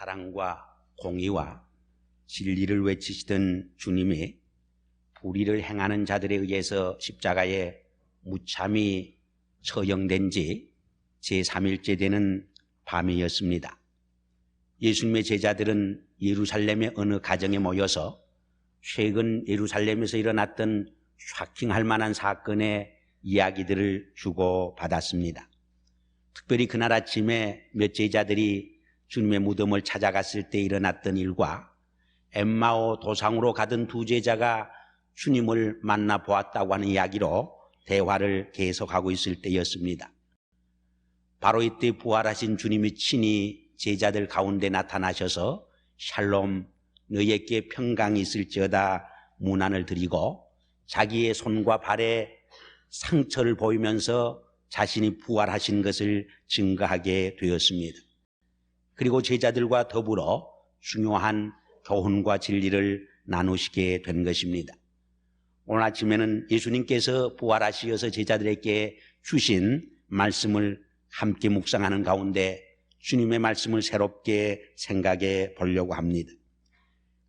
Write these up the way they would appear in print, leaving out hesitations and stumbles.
사랑과 공의와 진리를 외치시던 주님이 불의를 행하는 자들에 의해서 십자가에 무참히 처형된 지 제3일째 되는 밤이었습니다. 예수님의 제자들은 예루살렘의 어느 가정에 모여서 최근 예루살렘에서 일어났던 쇼킹할 만한 사건의 이야기들을 주고받았습니다. 특별히 그날 아침에 몇 제자들이 주님의 무덤을 찾아갔을 때 일어났던 일과 엠마오 도상으로 가던 두 제자가 주님을 만나 보았다고 하는 이야기로 대화를 계속하고 있을 때였습니다. 바로 이때 부활하신 주님이 친히 제자들 가운데 나타나셔서 샬롬 너희에게 평강이 있을지어다 문안을 드리고 자기의 손과 발에 상처를 보이면서 자신이 부활하신 것을 증거하게 되었습니다. 그리고 제자들과 더불어 중요한 교훈과 진리를 나누시게 된 것입니다. 오늘 아침에는 예수님께서 부활하시어서 제자들에게 주신 말씀을 함께 묵상하는 가운데 주님의 말씀을 새롭게 생각해 보려고 합니다.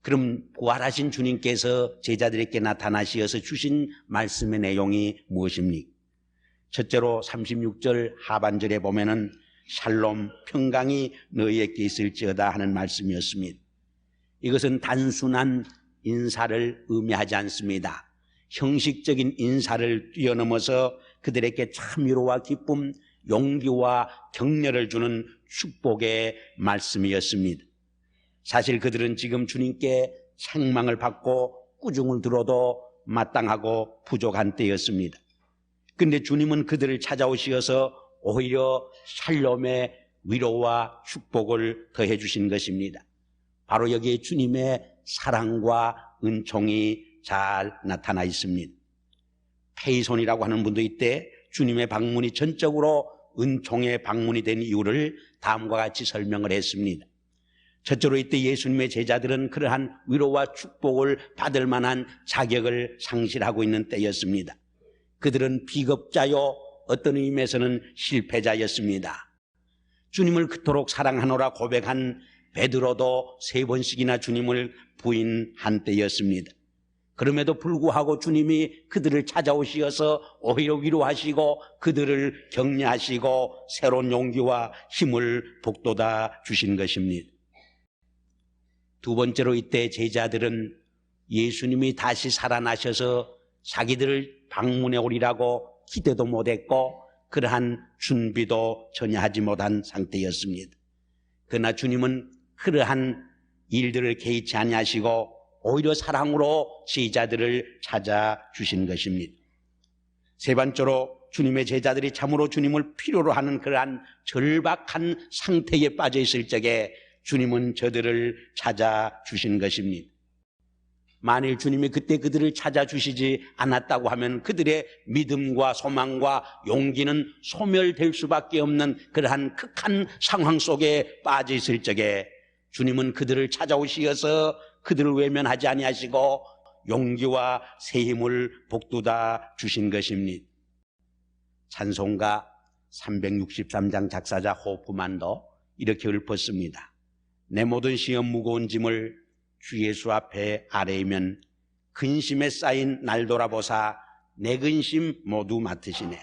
그럼 부활하신 주님께서 제자들에게 나타나시어서 주신 말씀의 내용이 무엇입니까? 첫째로 36절 하반절에 보면은 샬롬 평강이 너희에게 있을지어다 하는 말씀이었습니다. 이것은 단순한 인사를 의미하지 않습니다. 형식적인 인사를 뛰어넘어서 그들에게 참 위로와 기쁨, 용기와 격려를 주는 축복의 말씀이었습니다. 사실 그들은 지금 주님께 책망을 받고 꾸중을 들어도 마땅하고 부족한 때였습니다. 그런데 주님은 그들을 찾아오시어서 오히려 샬롬의 위로와 축복을 더해 주신 것입니다. 바로 여기에 주님의 사랑과 은총이 잘 나타나 있습니다. 페이손이라고 하는 분도 이때 주님의 방문이 전적으로 은총의 방문이 된 이유를 다음과 같이 설명을 했습니다. 첫째로 이때 예수님의 제자들은 그러한 위로와 축복을 받을 만한 자격을 상실하고 있는 때였습니다. 그들은 비겁자요 어떤 의미에서는 실패자였습니다. 주님을 그토록 사랑하노라 고백한 베드로도 3번씩이나 주님을 부인한 때였습니다. 그럼에도 불구하고 주님이 그들을 찾아오시어서 오히려 위로하시고 그들을 격려하시고 새로운 용기와 힘을 북돋아 주신 것입니다. 두 번째로 이때 제자들은 예수님이 다시 살아나셔서 자기들을 방문해 오리라고 기대도 못했고 그러한 준비도 전혀 하지 못한 상태였습니다. 그러나 주님은 그러한 일들을 개의치 아니하시고 오히려 사랑으로 제자들을 찾아주신 것입니다. 세 번째로 주님의 제자들이 참으로 주님을 필요로 하는 그러한 절박한 상태에 빠져 있을 적에 주님은 저들을 찾아주신 것입니다. 만일 주님이 그때 그들을 찾아주시지 않았다고 하면 그들의 믿음과 소망과 용기는 소멸될 수밖에 없는 그러한 극한 상황 속에 빠져 있을 적에 주님은 그들을 찾아오시어서 그들을 외면하지 아니하시고 용기와 새 힘을 북돋아 주신 것입니다. 찬송가 363장 작사자 호프만도 이렇게 읊었습니다. 내 모든 시험 무거운 짐을 주 예수 앞에 아뢰이면 근심에 쌓인 날 돌아보사 내 근심 모두 맡으시네.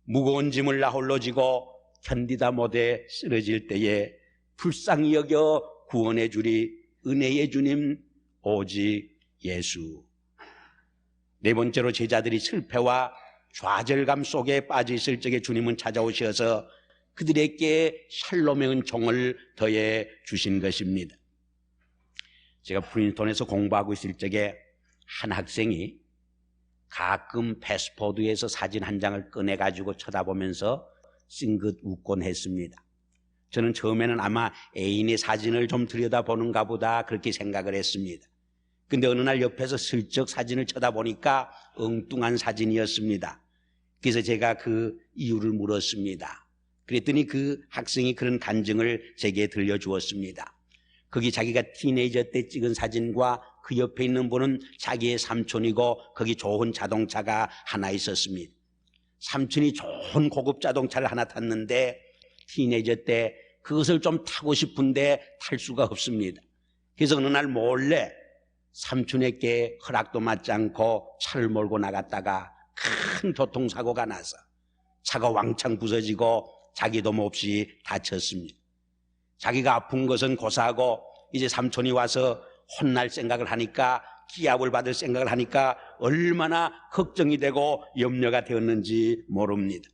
무거운 짐을 나 홀로 지고 견디다 못해 쓰러질 때에 불쌍히 여겨 구원해 주리 은혜의 주님 오직 예수. 네 번째로 제자들이 슬폐와 좌절감 속에 빠져 있을 적에 주님은 찾아오셔서 그들에게 샬롬의 은총을 더해 주신 것입니다. 제가 프린스턴에서 공부하고 있을 적에 한 학생이 가끔 패스포드에서 사진 한 장을 꺼내가지고 쳐다보면서 싱긋 웃곤 했습니다. 저는 처음에는 아마 애인의 사진을 좀 들여다보는가 보다 그렇게 생각을 했습니다. 근데 어느 날 옆에서 슬쩍 사진을 쳐다보니까 엉뚱한 사진이었습니다. 그래서 제가 그 이유를 물었습니다. 그랬더니 그 학생이 그런 간증을 제게 들려주었습니다. 거기 자기가 티네이저 때 찍은 사진과 그 옆에 있는 분은 자기의 삼촌이고 거기 좋은 자동차가 하나 있었습니다. 삼촌이 좋은 고급 자동차를 하나 탔는데 티네이저 때 그것을 좀 타고 싶은데 탈 수가 없습니다. 그래서 어느 날 몰래 삼촌에게 허락도 받지 않고 차를 몰고 나갔다가 큰 교통사고가 나서 차가 왕창 부서지고 자기도 몹시 다쳤습니다. 자기가 아픈 것은 고사하고 이제 삼촌이 와서 혼날 생각을 하니까, 기합을 받을 생각을 하니까 얼마나 걱정이 되고 염려가 되었는지 모릅니다.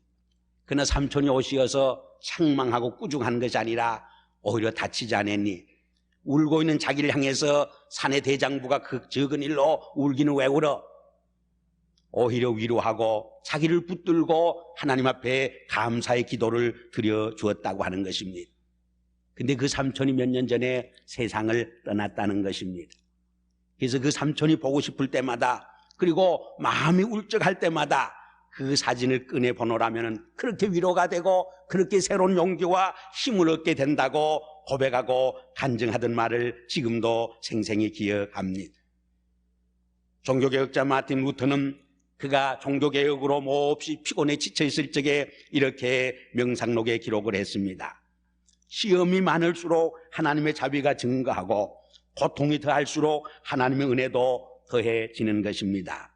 그러나 삼촌이 오시어서 책망하고 꾸중한 것이 아니라 오히려 다치지 않았니? 울고 있는 자기를 향해서 사내 대장부가 그 적은 일로 울기는 왜 울어? 오히려 위로하고 자기를 붙들고 하나님 앞에 감사의 기도를 드려주었다고 하는 것입니다. 근데 그 삼촌이 몇 년 전에 세상을 떠났다는 것입니다. 그래서 그 삼촌이 보고 싶을 때마다, 그리고 마음이 울적할 때마다 그 사진을 꺼내 보노라면 그렇게 위로가 되고 그렇게 새로운 용기와 힘을 얻게 된다고 고백하고 간증하던 말을 지금도 생생히 기억합니다. 종교개혁자 마틴 루터는 그가 종교개혁으로 몹시 피곤해 지쳐있을 적에 이렇게 명상록에 기록을 했습니다. 시험이 많을수록 하나님의 자비가 증가하고 고통이 더할수록 하나님의 은혜도 더해지는 것입니다.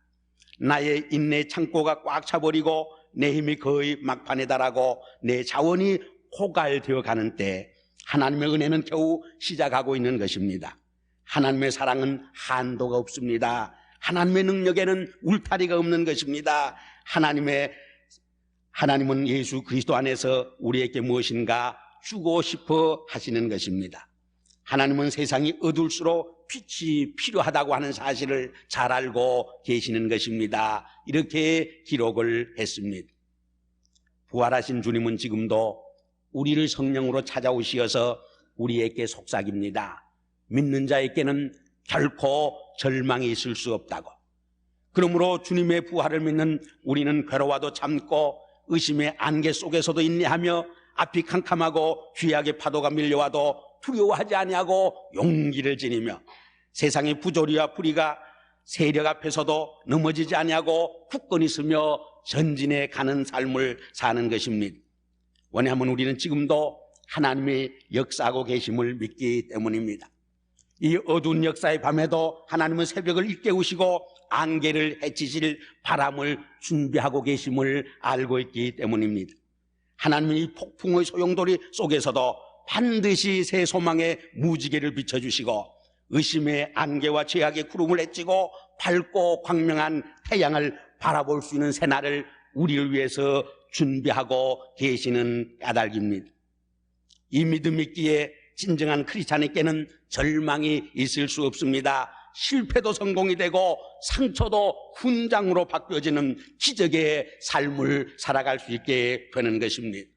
나의 인내 창고가 꽉 차버리고 내 힘이 거의 막판에 달하고 내 자원이 고갈되어 가는 때 하나님의 은혜는 겨우 시작하고 있는 것입니다. 하나님의 사랑은 한도가 없습니다. 하나님의 능력에는 울타리가 없는 것입니다. 하나님은 예수 그리스도 안에서 우리에게 무엇인가 주고 싶어 하시는 것입니다. 하나님은 세상이 어두울수록 빛이 필요하다고 하는 사실을 잘 알고 계시는 것입니다. 이렇게 기록을 했습니다. 부활하신 주님은 지금도 우리를 성령으로 찾아오시어서 우리에게 속삭입니다. 믿는 자에게는 결코 절망이 있을 수 없다고. 그러므로 주님의 부활을 믿는 우리는 괴로워도 참고 의심의 안개 속에서도 인내하며 앞이 캄캄하고 휘하게 파도가 밀려와도 두려워하지 아니하고 용기를 지니며 세상의 부조리와 불의가 세력 앞에서도 넘어지지 아니하고 굳건히 서며 전진해 가는 삶을 사는 것입니다. 왜냐하면 우리는 지금도 하나님이 역사하고 계심을 믿기 때문입니다. 이 어두운 역사의 밤에도 하나님은 새벽을 일깨우시고 안개를 해치실 바람을 준비하고 계심을 알고 있기 때문입니다. 하나님은 이 폭풍의 소용돌이 속에서도 반드시 새 소망의 무지개를 비춰주시고 의심의 안개와 죄악의 구름을 헤치고 밝고 광명한 태양을 바라볼 수 있는 새날을 우리를 위해서 준비하고 계시는 까닭입니다. 이 믿음 있기에 진정한 크리스찬에게는 절망이 있을 수 없습니다. 실패도 성공이 되고 상처도 훈장으로 바뀌어지는 기적의 삶을 살아갈 수 있게 되는 것입니다.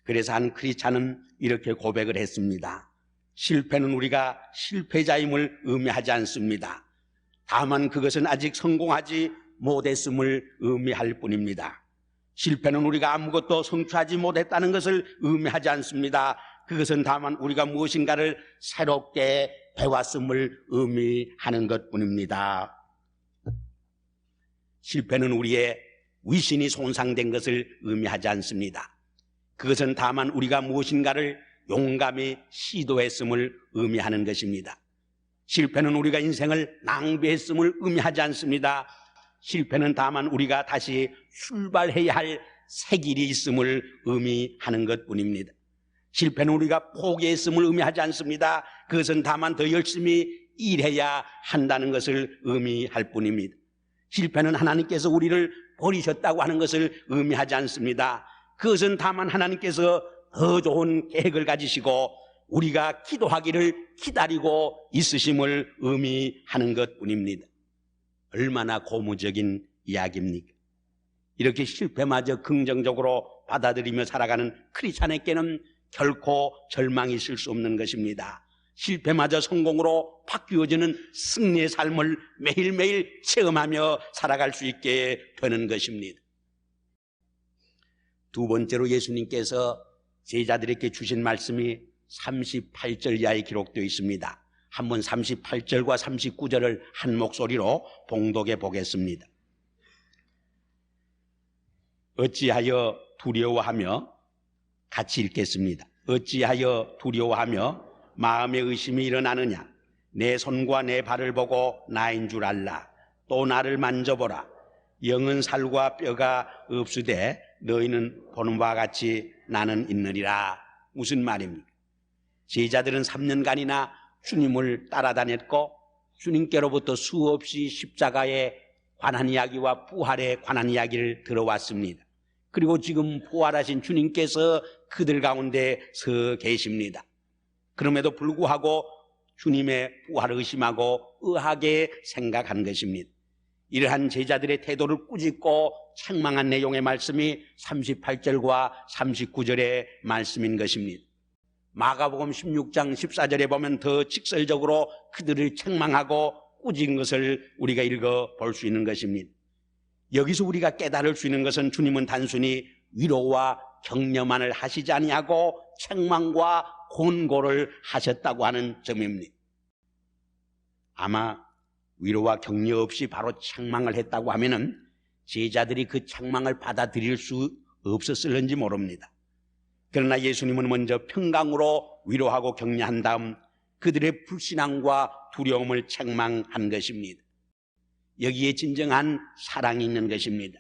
그래서 한 크리스찬은 이렇게 고백을 했습니다. 실패는 우리가 실패자임을 의미하지 않습니다. 다만 그것은 아직 성공하지 못했음을 의미할 뿐입니다. 실패는 우리가 아무것도 성취하지 못했다는 것을 의미하지 않습니다. 그것은 다만 우리가 무엇인가를 새롭게 배웠음을 의미하는 것뿐입니다. 실패는 우리의 위신이 손상된 것을 의미하지 않습니다. 그것은 다만 우리가 무엇인가를 용감히 시도했음을 의미하는 것입니다. 실패는 우리가 인생을 낭비했음을 의미하지 않습니다. 실패는 다만 우리가 다시 출발해야 할 새 길이 있음을 의미하는 것뿐입니다. 실패는 우리가 포기했음을 의미하지 않습니다. 그것은 다만 더 열심히 일해야 한다는 것을 의미할 뿐입니다. 실패는 하나님께서 우리를 버리셨다고 하는 것을 의미하지 않습니다. 그것은 다만 하나님께서 더 좋은 계획을 가지시고 우리가 기도하기를 기다리고 있으심을 의미하는 것뿐입니다. 얼마나 고무적인 이야기입니까? 이렇게 실패마저 긍정적으로 받아들이며 살아가는 크리스찬에게는 결코 절망이 있을 수 없는 것입니다. 실패마저 성공으로 바뀌어지는 승리의 삶을 매일매일 체험하며 살아갈 수 있게 되는 것입니다. 두 번째로 예수님께서 제자들에게 주신 말씀이 38절 이하에 기록되어 있습니다. 한번 38절과 39절을 한 목소리로 봉독해 보겠습니다. 어찌하여 두려워하며 같이 읽겠습니다. 어찌하여 두려워하며 마음에 의심이 일어나느냐? 내 손과 내 발을 보고 나인 줄 알라. 또 나를 만져보라. 영은 살과 뼈가 없으되 너희는 보는 바와 같이 나는 있느니라. 무슨 말입니까? 제자들은 3년간이나 주님을 따라다녔고 주님께로부터 수없이 십자가에 관한 이야기와 부활에 관한 이야기를 들어왔습니다. 그리고 지금 부활하신 주님께서 그들 가운데 서 계십니다. 그럼에도 불구하고 주님의 부활을 의심하고 의하게 생각한 것입니다. 이러한 제자들의 태도를 꾸짖고 책망한 내용의 말씀이 38절과 39절의 말씀인 것입니다. 마가복음 16장 14절에 보면 더 직설적으로 그들을 책망하고 꾸짖은 것을 우리가 읽어볼 수 있는 것입니다. 여기서 우리가 깨달을 수 있는 것은 주님은 단순히 위로와 격려만을 하시지 아니하고 책망과 권고를 하셨다고 하는 점입니다. 아마 위로와 격려 없이 바로 책망을 했다고 하면은 제자들이 그 책망을 받아들일 수 없었을는지 모릅니다. 그러나 예수님은 먼저 평강으로 위로하고 격려한 다음 그들의 불신앙과 두려움을 책망한 것입니다. 여기에 진정한 사랑이 있는 것입니다.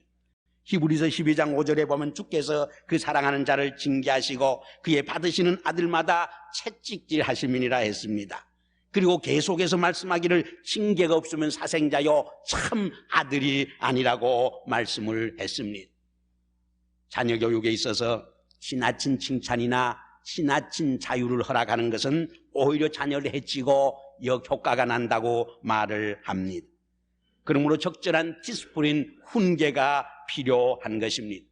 히브리서 12장 5절에 보면 주께서 그 사랑하는 자를 징계하시고 그의 받으시는 아들마다 채찍질 하심이니라 했습니다. 그리고 계속해서 말씀하기를 징계가 없으면 사생자요 참 아들이 아니라고 말씀을 했습니다. 자녀 교육에 있어서 지나친 칭찬이나 지나친 자유를 허락하는 것은 오히려 자녀를 해치고 역효과가 난다고 말을 합니다. 그러므로 적절한 디스플린 훈계가 필요한 것입니다.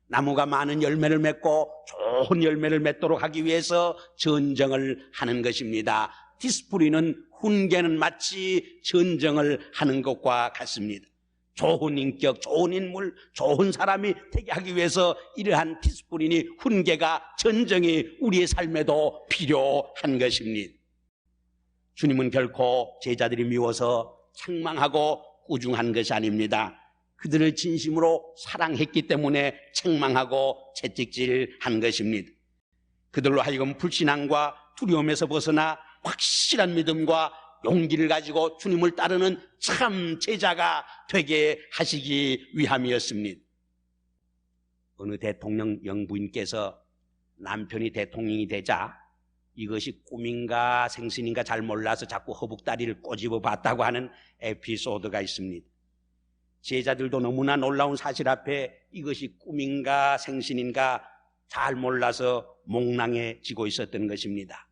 나무가 많은 열매를 맺고 좋은 열매를 맺도록 하기 위해서 전정을 하는 것입니다. 디스플린은 훈계는 마치 전정을 하는 것과 같습니다. 좋은 인격, 좋은 인물, 좋은 사람이 되게 하기 위해서 이러한 디스플린이 훈계가 전정이 우리의 삶에도 필요한 것입니다. 주님은 결코 제자들이 미워서 책망하고 꾸중한 것이 아닙니다. 그들을 진심으로 사랑했기 때문에 책망하고 채찍질한 것입니다. 그들로 하여금 불신앙과 두려움에서 벗어나 확실한 믿음과 용기를 가지고 주님을 따르는 참 제자가 되게 하시기 위함이었습니다. 어느 대통령 영부인께서 남편이 대통령이 되자 이것이 꿈인가 생신인가 잘 몰라서 자꾸 허벅다리를 꼬집어 봤다고 하는 에피소드가 있습니다. 제자들도 너무나 놀라운 사실 앞에 이것이 꿈인가 생신인가 잘 몰라서 몽랑해지고 있었던 것입니다.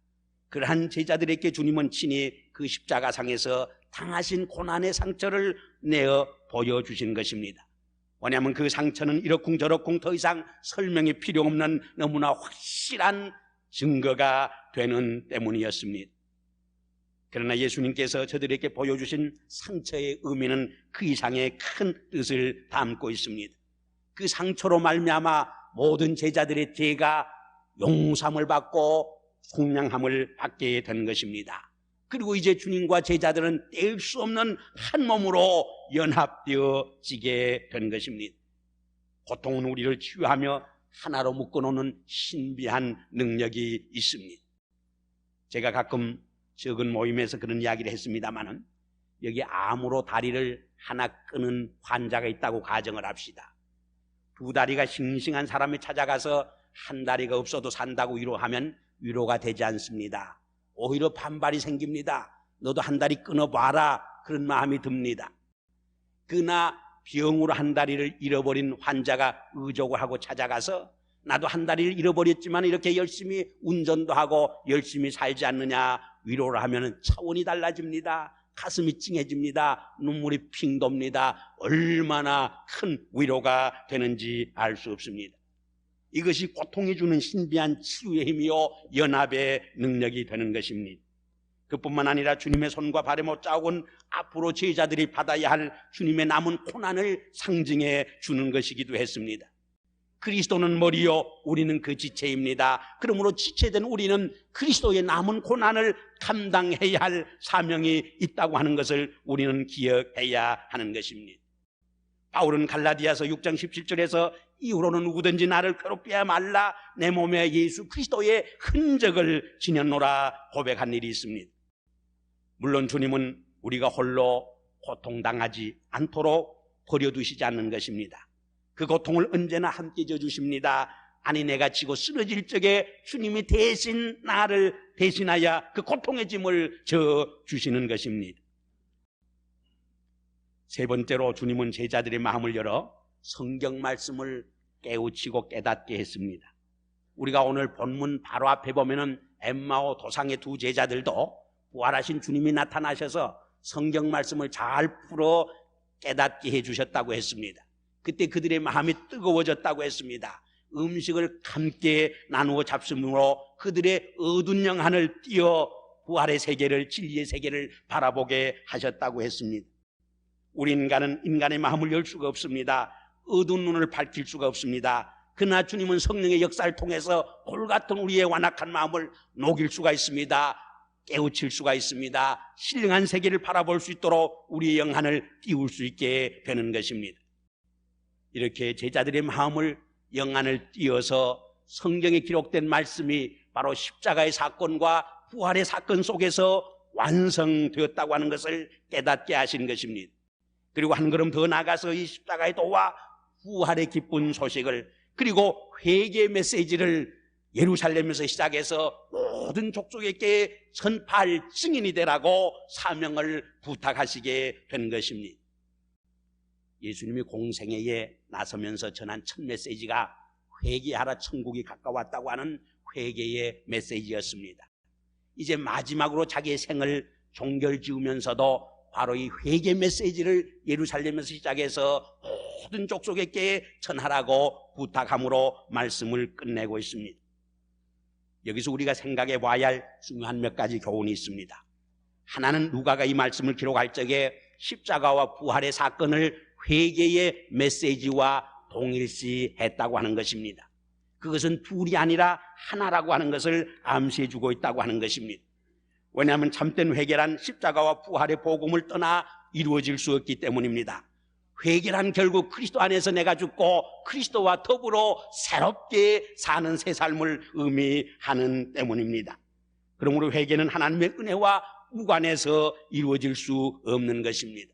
그러한 제자들에게 주님은 친히 그 십자가상에서 당하신 고난의 상처를 내어 보여주신 것입니다. 왜냐하면 그 상처는 이러쿵저러쿵 더 이상 설명이 필요 없는 너무나 확실한 증거가 되는 때문이었습니다. 그러나 예수님께서 저들에게 보여주신 상처의 의미는 그 이상의 큰 뜻을 담고 있습니다. 그 상처로 말미암아 모든 제자들의 죄가 용서함을 받고 속량함을 받게 된 것입니다. 그리고 이제 주님과 제자들은 뗄 수 없는 한 몸으로 연합되어지게 된 것입니다. 고통은 우리를 치유하며 하나로 묶어놓는 신비한 능력이 있습니다. 제가 가끔 적은 모임에서 그런 이야기를 했습니다마는 여기 암으로 다리를 하나 끄는 환자가 있다고 가정을 합시다. 두 다리가 싱싱한 사람이 찾아가서 한 다리가 없어도 산다고 위로하면 위로가 되지 않습니다. 오히려 반발이 생깁니다. 너도 한 다리 끊어봐라, 그런 마음이 듭니다. 그러나 병으로 한 다리를 잃어버린 환자가 의족을 하고 찾아가서 나도 한 다리를 잃어버렸지만 이렇게 열심히 운전도 하고 열심히 살지 않느냐 위로를 하면 차원이 달라집니다. 가슴이 찡해집니다. 눈물이 핑 돕니다. 얼마나 큰 위로가 되는지 알 수 없습니다. 이것이 고통이 주는 신비한 치유의 힘이요 연합의 능력이 되는 것입니다. 그뿐만 아니라 주님의 손과 발에 못 잡은 앞으로 제자들이 받아야 할 주님의 남은 고난을 상징해 주는 것이기도 했습니다. 그리스도는 머리요 우리는 그 지체입니다. 그러므로 지체된 우리는 그리스도의 남은 고난을 감당해야 할 사명이 있다고 하는 것을 우리는 기억해야 하는 것입니다. 바울은 갈라디아서 6장 17절에서 이후로는 누구든지 나를 괴롭히지 말라. 내 몸에 예수 그리스도의 흔적을 지녔노라 고백한 일이 있습니다. 물론 주님은 우리가 홀로 고통당하지 않도록 버려두시지 않는 것입니다. 그 고통을 언제나 함께 져주십니다. 아니 내가 지고 쓰러질 적에 주님이 대신 나를 대신하여 그 고통의 짐을 져주시는 것입니다. 세 번째로 주님은 제자들의 마음을 열어 성경 말씀을 깨우치고 깨닫게 했습니다. 우리가 오늘 본문 바로 앞에 보면은 엠마오 도상의 두 제자들도 부활하신 주님이 나타나셔서 성경 말씀을 잘 풀어 깨닫게 해주셨다고 했습니다. 그때 그들의 마음이 뜨거워졌다고 했습니다. 음식을 함께 나누어 잡수므로 그들의 어두운 영안을 띄어 부활의 세계를, 진리의 세계를 바라보게 하셨다고 했습니다. 우리 인간은 인간의 마음을 열 수가 없습니다. 어두운 눈을 밝힐 수가 없습니다. 그러나 주님은 성령의 역사를 통해서 돌 같은 우리의 완악한 마음을 녹일 수가 있습니다. 깨우칠 수가 있습니다. 신령한 세계를 바라볼 수 있도록 우리의 영안을 띄울 수 있게 되는 것입니다. 이렇게 제자들의 마음을 영안을 띄어서 성경에 기록된 말씀이 바로 십자가의 사건과 부활의 사건 속에서 완성되었다고 하는 것을 깨닫게 하신 것입니다. 그리고 한 걸음 더 나가서 이 십자가의 도와 부활의 기쁜 소식을, 그리고 회개의 메시지를 예루살렘에서 시작해서 모든 족속에게 전파할 증인이 되라고 사명을 부탁하시게 된 것입니다. 예수님이 공생애에 나서면서 전한 첫 메시지가 회개하라 천국이 가까웠다고 하는 회개의 메시지였습니다. 이제 마지막으로 자기의 생을 종결지으면서도 바로 이 회개 메시지를 예루살렘에서 시작해서 모든 족속에게 전하라고 부탁함으로 말씀을 끝내고 있습니다. 여기서 우리가 생각해 봐야 할 중요한 몇 가지 교훈이 있습니다. 하나는 누가가 이 말씀을 기록할 적에 십자가와 부활의 사건을 회개의 메시지와 동일시했다고 하는 것입니다. 그것은 둘이 아니라 하나라고 하는 것을 암시해 주고 있다고 하는 것입니다. 왜냐하면 참된 회개란 십자가와 부활의 복음을 떠나 이루어질 수 없기 때문입니다. 회개란 결국 그리스도 안에서 내가 죽고 그리스도와 더불어 새롭게 사는 새 삶을 의미하는 때문입니다. 그러므로 회개는 하나님의 은혜와 무관해서 이루어질 수 없는 것입니다.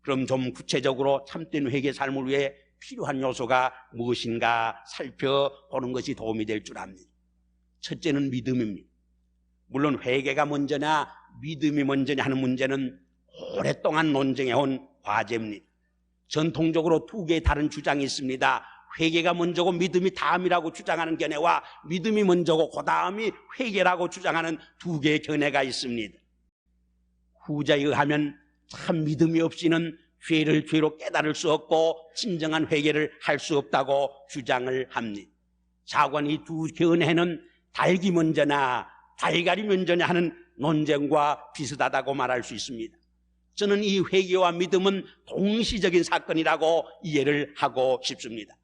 그럼 좀 구체적으로 참된 회개 삶을 위해 필요한 요소가 무엇인가 살펴보는 것이 도움이 될 줄 압니다. 첫째는 믿음입니다. 물론 회개가 먼저냐 믿음이 먼저냐 하는 문제는 오랫동안 논쟁해온 과제입니다. 전통적으로 두 개의 다른 주장이 있습니다. 회개가 먼저고 믿음이 다음이라고 주장하는 견해와 믿음이 먼저고 그 다음이 회개라고 주장하는 두 개의 견해가 있습니다. 후자에 의하면 참 믿음이 없이는 죄를 죄로 깨달을 수 없고 진정한 회개를 할 수 없다고 주장을 합니다. 자관 이 두 견해는 닭이 먼저나 달걀이 먼저냐 하는 논쟁과 비슷하다고 말할 수 있습니다. 저는 이 회개와 믿음은 동시적인 사건이라고 이해를 하고 싶습니다.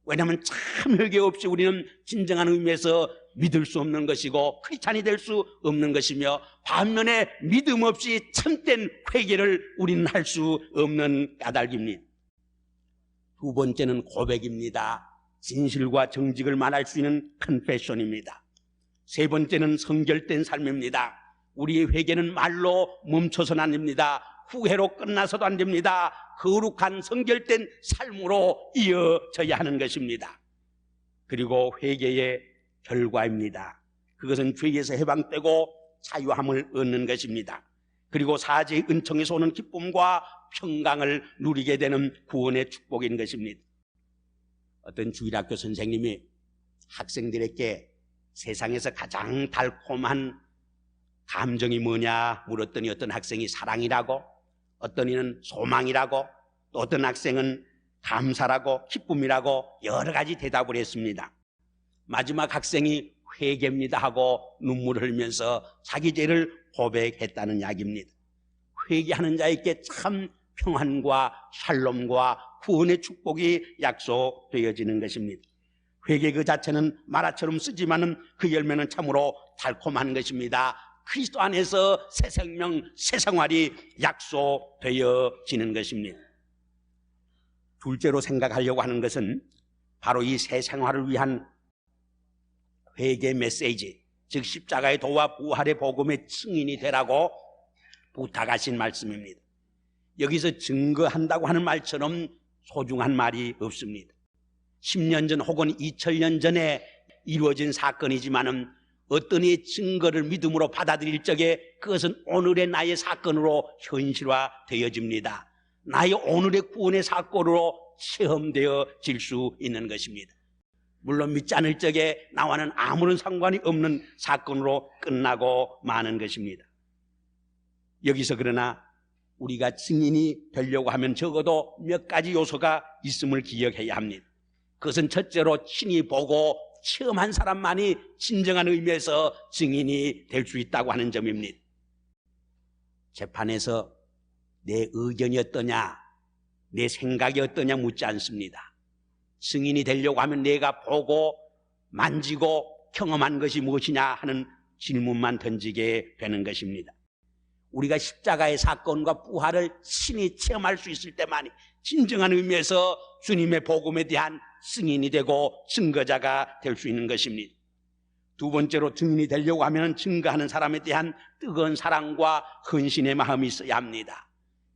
왜냐하면 참 회개 없이 우리는 진정한 의미에서 믿을 수 없는 것이고 크리스찬이 될 수 없는 것이며, 반면에 믿음 없이 참된 회개를 우리는 할 수 없는 까닭입니다. 두 번째는 고백입니다. 진실과 정직을 말할 수 있는 컨페션입니다. 세 번째는 성결된 삶입니다. 우리의 회개는 말로 멈춰서는 안 됩니다. 후회로 끝나서도 안 됩니다. 거룩한 성결된 삶으로 이어져야 하는 것입니다. 그리고 회개의 결과입니다. 그것은 죄에서 해방되고 자유함을 얻는 것입니다. 그리고 사죄의 은총에서 오는 기쁨과 평강을 누리게 되는 구원의 축복인 것입니다. 어떤 주일학교 선생님이 학생들에게 세상에서 가장 달콤한 감정이 뭐냐 물었더니 어떤 학생이 사랑이라고, 어떤 이는 소망이라고, 또 어떤 학생은 감사라고 기쁨이라고 여러 가지 대답을 했습니다. 마지막 학생이 회개입니다 하고 눈물을 흘리면서 자기 죄를 고백했다는 이야기입니다. 회개하는 자에게 참 평안과 샬롬과 구원의 축복이 약속되어지는 것입니다. 회개 그 자체는 마라처럼 쓰지만은 그 열매는 참으로 달콤한 것입니다. 그리스도 안에서 새 생명, 새 생활이 약속되어지는 것입니다. 둘째로 생각하려고 하는 것은 바로 이 새 생활을 위한 회개 메시지, 즉 십자가의 도와 부활의 복음의 증인이 되라고 부탁하신 말씀입니다. 여기서 증거한다고 하는 말처럼 소중한 말이 없습니다. 10년 전 혹은 2000년 전에 이루어진 사건이지만은 어떤 이의 증거를 믿음으로 받아들일 적에 그것은 오늘의 나의 사건으로 현실화되어집니다. 나의 오늘의 구원의 사건으로 체험되어질 수 있는 것입니다. 물론 믿지 않을 적에 나와는 아무런 상관이 없는 사건으로 끝나고 마는 것입니다. 여기서 그러나 우리가 증인이 되려고 하면 적어도 몇 가지 요소가 있음을 기억해야 합니다. 그것은 첫째로 친히 보고 체험한 사람만이 진정한 의미에서 증인이 될 수 있다고 하는 점입니다. 재판에서 내 의견이 어떠냐, 내 생각이 어떠냐 묻지 않습니다. 증인이 되려고 하면 내가 보고 만지고 경험한 것이 무엇이냐 하는 질문만 던지게 되는 것입니다. 우리가 십자가의 사건과 부활을 친히 체험할 수 있을 때만이 진정한 의미에서 주님의 복음에 대한 승인이 되고 증거자가 될 수 있는 것입니다. 두 번째로 증인이 되려고 하면 증거하는 사람에 대한 뜨거운 사랑과 헌신의 마음이 있어야 합니다.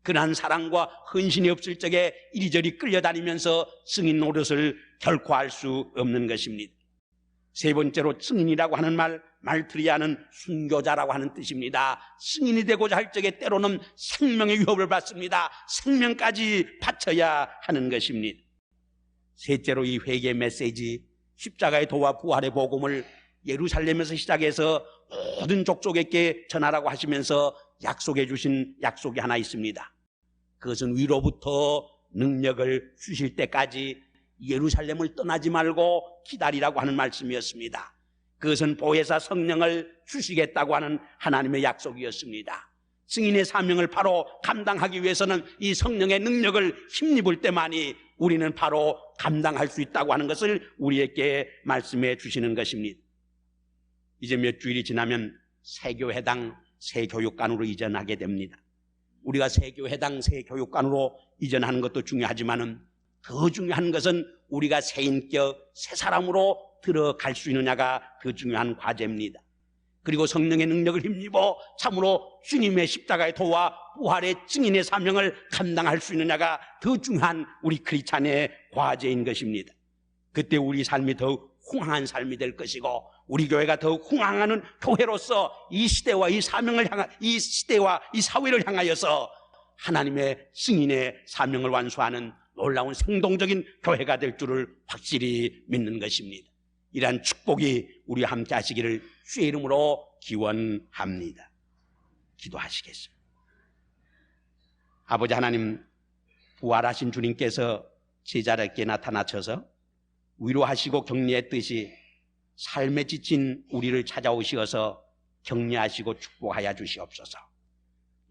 그러한 사랑과 헌신이 없을 적에 이리저리 끌려다니면서 증인 노릇을 결코 할 수 없는 것입니다. 세 번째로 증인이라고 하는 말투리아는 순교자라고 하는 뜻입니다. 증인이 되고자 할 적에 때로는 생명의 위협을 받습니다. 생명까지 바쳐야 하는 것입니다. 셋째로 이 회개 메시지, 십자가의 도와 부활의 복음을 예루살렘에서 시작해서 모든 족속에게 전하라고 하시면서 약속해 주신 약속이 하나 있습니다. 그것은 위로부터 능력을 주실 때까지 예루살렘을 떠나지 말고 기다리라고 하는 말씀이었습니다. 그것은 보혜사 성령을 주시겠다고 하는 하나님의 약속이었습니다. 증인의 사명을 바로 감당하기 위해서는 이 성령의 능력을 힘입을 때만이 우리는 바로 감당할 수 있다고 하는 것을 우리에게 말씀해 주시는 것입니다. 이제 몇 주일이 지나면 세교회당 세교육관으로 이전하게 됩니다. 우리가 세교회당 세교육관으로 이전하는 것도 중요하지만은 더 중요한 것은 우리가 새 인격, 새 사람으로 들어갈 수 있느냐가 더 중요한 과제입니다. 그리고 성령의 능력을 힘입어 참으로 주님의 십자가의 도와 부활의 증인의 사명을 감당할 수 있느냐가 더 중요한 우리 크리스찬의 과제인 것입니다. 그때 우리 삶이 더욱 흥황한 삶이 될 것이고 우리 교회가 더욱 흥황하는 교회로서 이 시대와 이 사명을 향한 이 시대와 이 사회를 향하여서 하나님의 증인의 사명을 완수하는 놀라운 생동적인 교회가 될 줄을 확실히 믿는 것입니다. 이러한 축복이 우리와 함께 하시기를 주의 이름으로 기원합니다. 기도하시겠습니다. 아버지 하나님, 부활하신 주님께서 제자들에게 나타나셔서 위로하시고 격려했듯이 삶에 지친 우리를 찾아오시어서 격려하시고 축복하여 주시옵소서.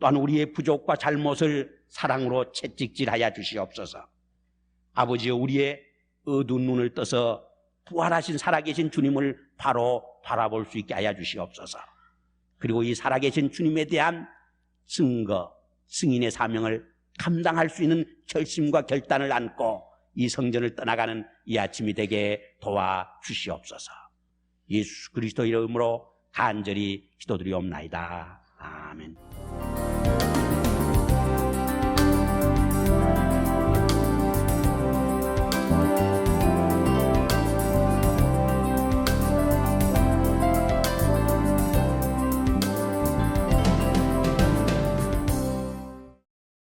또한 우리의 부족과 잘못을 사랑으로 채찍질하여 주시옵소서. 아버지여, 우리의 어두운 눈을 떠서 부활하신 살아계신 주님을 바로 바라볼 수 있게 하여 주시옵소서. 그리고 이 살아계신 주님에 대한 증거, 증인의 사명을 감당할 수 있는 결심과 결단을 안고 이 성전을 떠나가는 이 아침이 되게 도와주시옵소서. 예수 그리스도 이름으로 간절히 기도드리옵나이다. 아멘.